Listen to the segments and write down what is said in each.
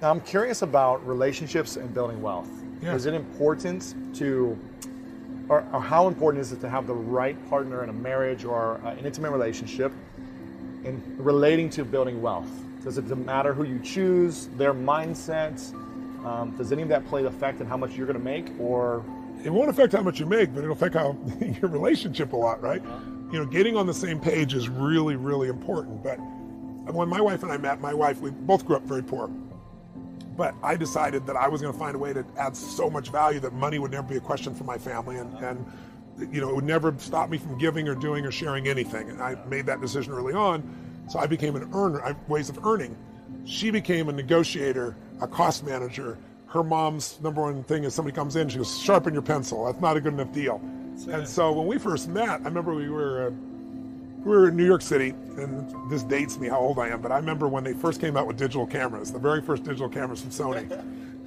Now, I'm curious about relationships and building wealth. Yeah. Is it important to, or how important is it to have the right partner in a marriage or an intimate relationship in relating to building wealth? Does it matter who you choose, their mindset? Does any of that play the effect in how much you're going to make, or? It won't affect how much you make, but it'll affect how your relationship a lot, right? You know, getting on the same page is really, really important. But when my wife and I met, we both grew up very poor. But I decided that I was going to find a way to add so much value that money would never be a question for my family, and you know, it would never stop me from giving or doing or sharing anything. And I made that decision early on. So I became an earner, ways of earning. She became a negotiator, a cost manager. Her mom's number one thing is somebody comes in, she goes, sharpen your pencil. That's not a good enough deal. And so when we first met, I remember we were in New York City, and this dates me how old I am, but I remember when they first came out with digital cameras, the very first digital cameras from Sony.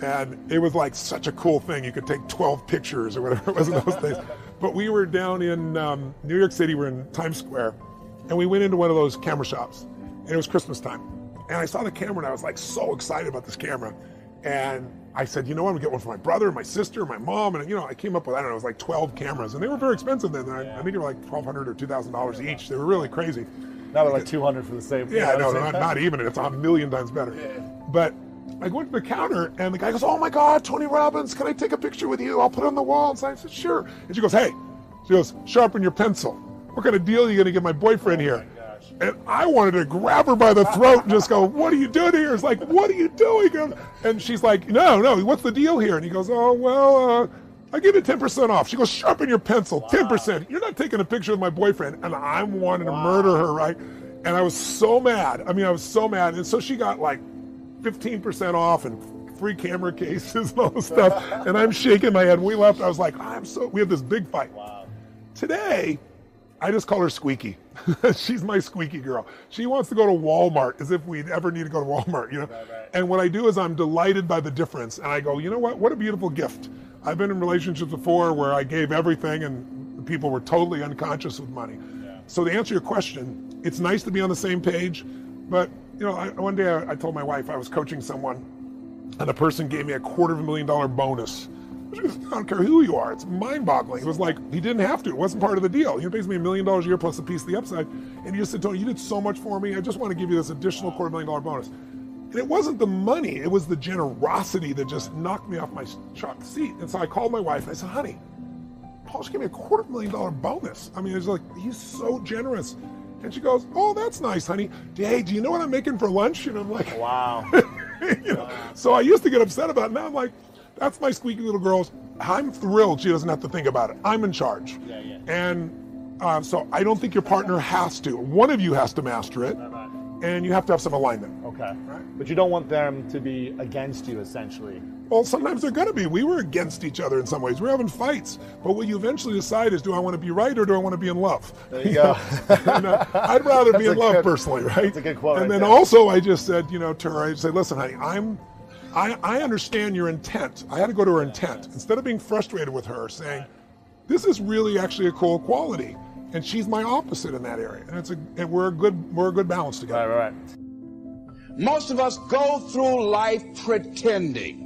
And it was like such a cool thing. You could take 12 pictures or whatever it was in those days. But we were down in New York City, we're in Times Square, and we went into one of those camera shops, and it was Christmas time. And I saw the camera, and I was like so excited about this camera. And I said, you know what, I'm gonna get one for my brother, my sister, my mom, and you know, I came up with, I don't know, it was like 12 cameras, and they were very expensive then. I think they were like $1,200 or $2,000 each. They were really crazy. Now they're like 200 for the same. Yeah, no, not even. It's a million times better. Yeah. But I went to the counter, and the guy goes, oh my God, Tony Robbins, can I take a picture with you? I'll put it on the wall. And so I said, sure. And she goes, hey, sharpen your pencil. What kind of deal are you gonna give my boyfriend here? And I wanted to grab her by the throat and just go, what are you doing here? It's like, what are you doing? And she's like, no, what's the deal here? And he goes, oh, well, I'll give you 10% off. She goes, sharpen your pencil, 10%. You're not taking a picture with my boyfriend. And I wanted to murder her, right? And I was so mad. I was so mad. And so she got like 15% off and free camera cases and all this stuff. And I'm shaking my head. When we left, I was like, we had this big fight. Wow. Today, I just call her Squeaky. She's my squeaky girl. She wants to go to Walmart as if we'd ever need to go to Walmart, you know? Right. And what I do is I'm delighted by the difference. And I go, you know what a beautiful gift. I've been in relationships before where I gave everything and the people were totally unconscious with money. Yeah. So to answer your question, it's nice to be on the same page. But, you know, one day I told my wife I was coaching someone, and the person gave me a $250,000 bonus. She goes, I don't care who you are. It's mind-boggling. It was like, he didn't have to. It wasn't part of the deal. He pays me $1 million a year plus a piece of the upside. And he just said, Tony, you did so much for me. I just want to give you this additional $250,000 bonus. And it wasn't the money. It was the generosity that just knocked me off my seat. And so I called my wife and I said, honey, Paul just gave me a $250,000 bonus. It's like, he's so generous. And she goes, oh, that's nice, honey. Hey, do you know what I'm making for lunch? And I'm like, wow. you know? So I used to get upset about it. Now I'm like, that's my squeaky little girl. I'm thrilled she doesn't have to think about it. I'm in charge. Yeah. And so I don't think your partner has to. One of you has to master it. Right. And you have to have some alignment. Okay. Right? But you don't want them to be against you, essentially. Well, sometimes they're going to be. We were against each other in some ways. We're having fights. But what you eventually decide is, do I want to be right or do I want to be in love? There you go. And, I'd rather be in love personally, right? That's a good quote. And then also I just said, to her, I said, listen, honey, I understand your intent. I had to go to her intent. Instead of being frustrated with her, saying, this is really actually a cool quality. And she's my opposite in that area. And we're a good balance together. Right. Most of us go through life pretending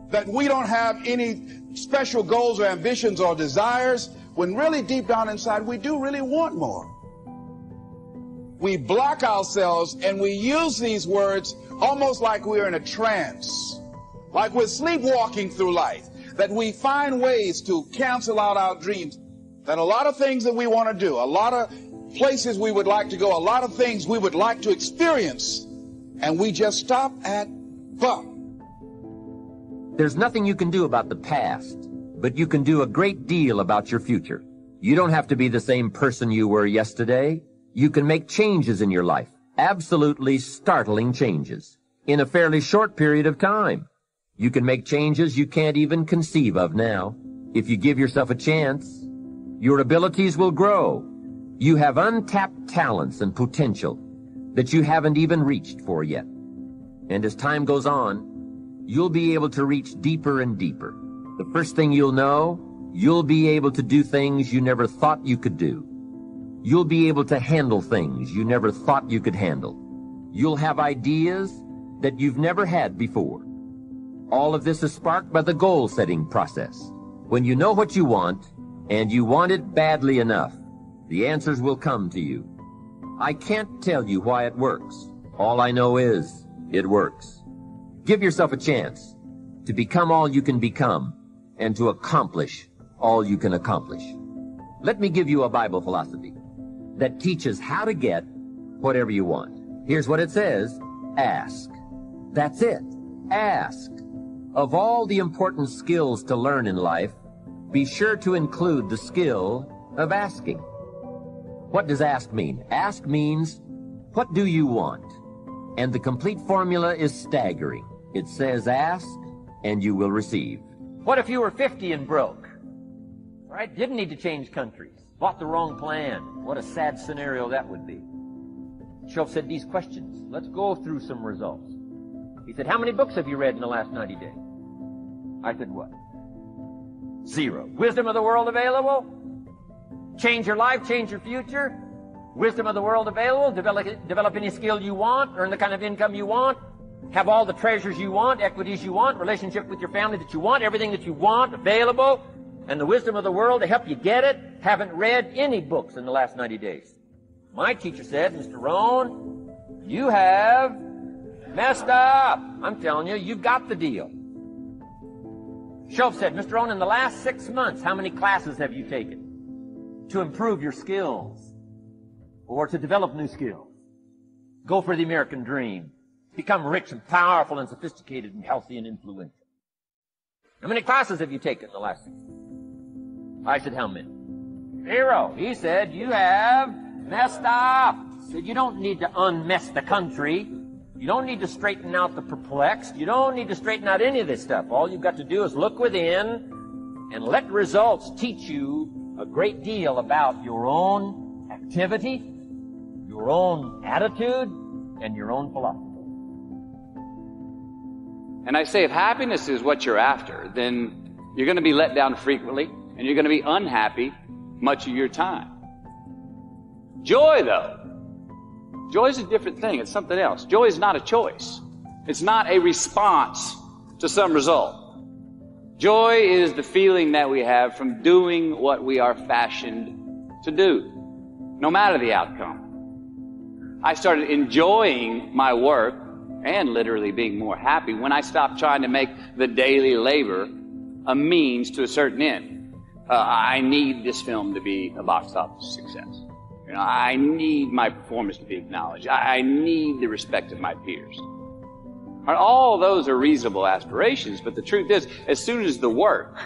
that we don't have any special goals or ambitions or desires, when really deep down inside we do really want more. We block ourselves and we use these words almost like we're in a trance, like we're sleepwalking through life, that we find ways to cancel out our dreams, that a lot of things that we want to do, a lot of places we would like to go, a lot of things we would like to experience, and we just stop at but. There's nothing you can do about the past, but you can do a great deal about your future. You don't have to be the same person you were yesterday. You can make changes in your life, absolutely startling changes, in a fairly short period of time. You can make changes you can't even conceive of now. If you give yourself a chance, your abilities will grow. You have untapped talents and potential that you haven't even reached for yet. And as time goes on, you'll be able to reach deeper and deeper. The first thing you'll know, you'll be able to do things you never thought you could do. You'll be able to handle things you never thought you could handle. You'll have ideas that you've never had before. All of this is sparked by the goal-setting process. When you know what you want, and you want it badly enough, the answers will come to you. I can't tell you why it works. All I know is, it works. Give yourself a chance to become all you can become, and to accomplish all you can accomplish. Let me give you a Bible philosophy that teaches how to get whatever you want. Here's what it says: ask. That's it. Ask. Of all the important skills to learn in life, be sure to include the skill of asking. What does ask mean? Ask means, what do you want? And the complete formula is staggering. It says ask, and you will receive. What if you were 50 and broke? Right? Didn't need to change countries. Bought the wrong plan. What a sad scenario that would be. Shoaff said these questions. Let's go through some results. He said, how many books have you read in the last 90 days? I said, what? 0. Wisdom of the world available? Change your life, change your future? Wisdom of the world available? Develop any skill you want? Earn the kind of income you want? Have all the treasures you want, equities you want, relationship with your family that you want, everything that you want available? And the wisdom of the world to help you get it? Haven't read any books in the last 90 days. My teacher said, Mr. Rohn, you have messed up. I'm telling you, you've got the deal. Shoaff said, Mr. Rohn, in the last 6 months, how many classes have you taken to improve your skills or to develop new skills? Go for the American dream. Become rich and powerful and sophisticated and healthy and influential. How many classes have you taken in the last 6 months? I said, how many? 0. He said, you have messed up. He said, you don't need to unmess the country. You don't need to straighten out the perplexed. You don't need to straighten out any of this stuff. All you've got to do is look within and let results teach you a great deal about your own activity, your own attitude, and your own philosophy. And I say, if happiness is what you're after, then you're going to be let down frequently, and you're going to be unhappy much of your time. Joy, though, joy is a different thing. It's something else. Joy is not a choice. It's not a response to some result. Joy is the feeling that we have from doing what we are fashioned to do, no matter the outcome. I started enjoying my work and literally being more happy when I stopped trying to make the daily labor a means to a certain end. I need this film to be a box office success. You know, I need my performance to be acknowledged. I need the respect of my peers. All those are reasonable aspirations, but the truth is, as soon as the work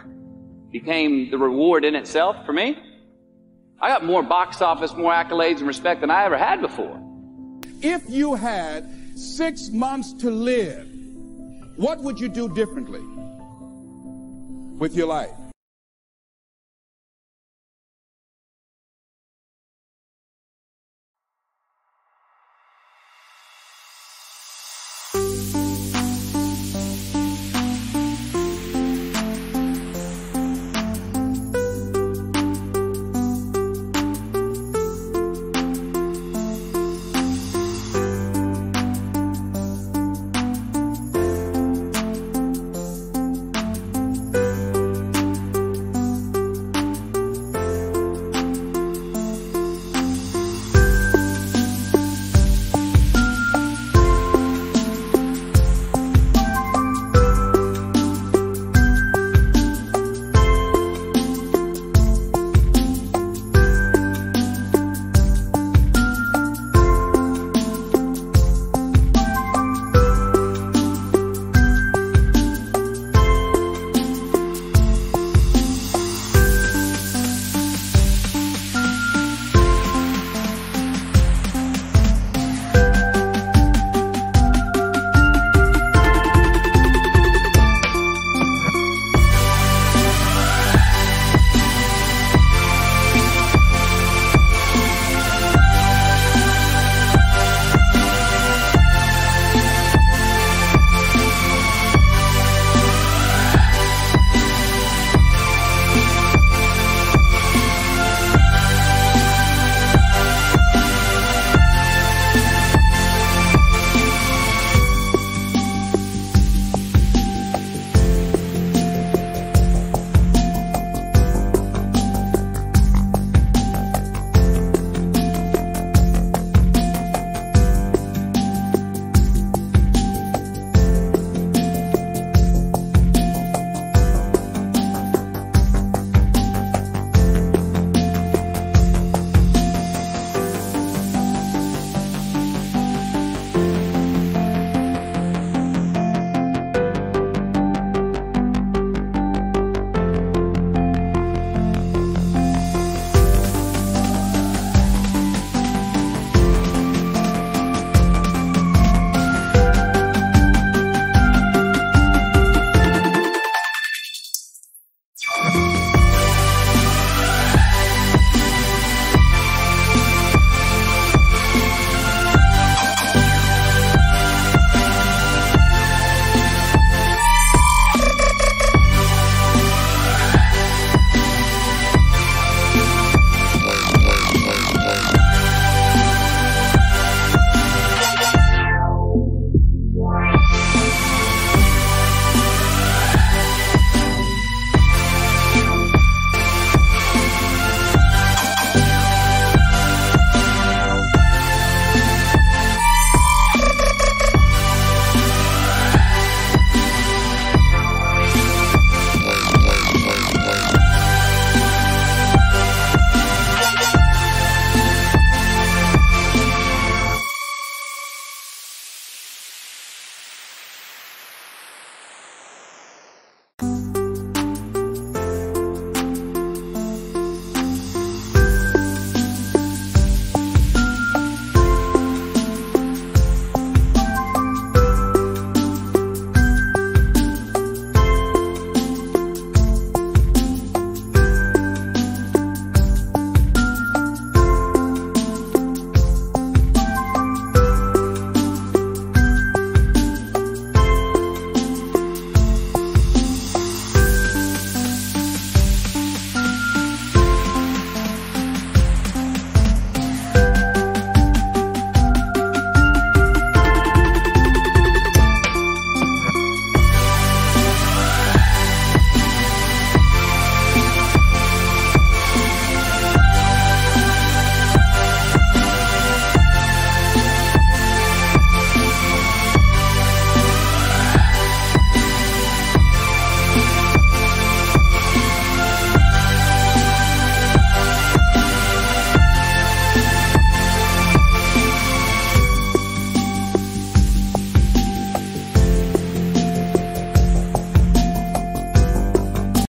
became the reward in itself for me, I got more box office, more accolades and respect than I ever had before. If you had 6 months to live, what would you do differently with your life?